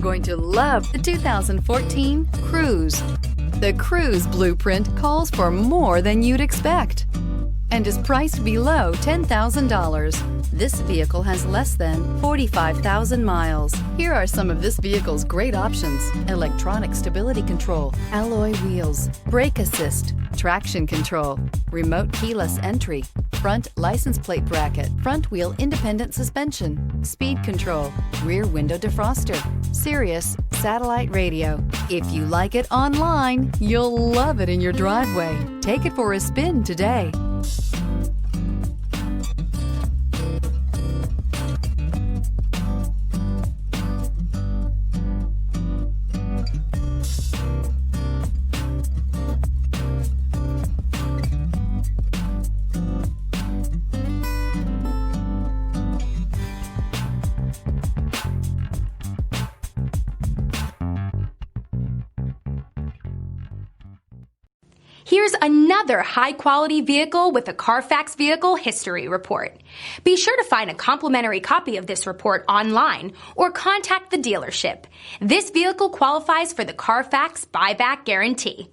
Going to love the 2014 Cruze. The Cruze blueprint calls for more than you'd expect and is priced below $10,000. This vehicle has less than 45,000 miles. Here are some of this vehicle's great options: electronic stability control, alloy wheels, brake assist, traction control, remote keyless entry, front license plate bracket, front wheel independent suspension, speed control, rear window defroster, Sirius satellite radio. If you like it online, you'll love it in your driveway. Take it for a spin today. Here's another high-quality vehicle with a Carfax Vehicle History Report. Be sure to find a complimentary copy of this report online or contact the dealership. This vehicle qualifies for the Carfax Buyback Guarantee.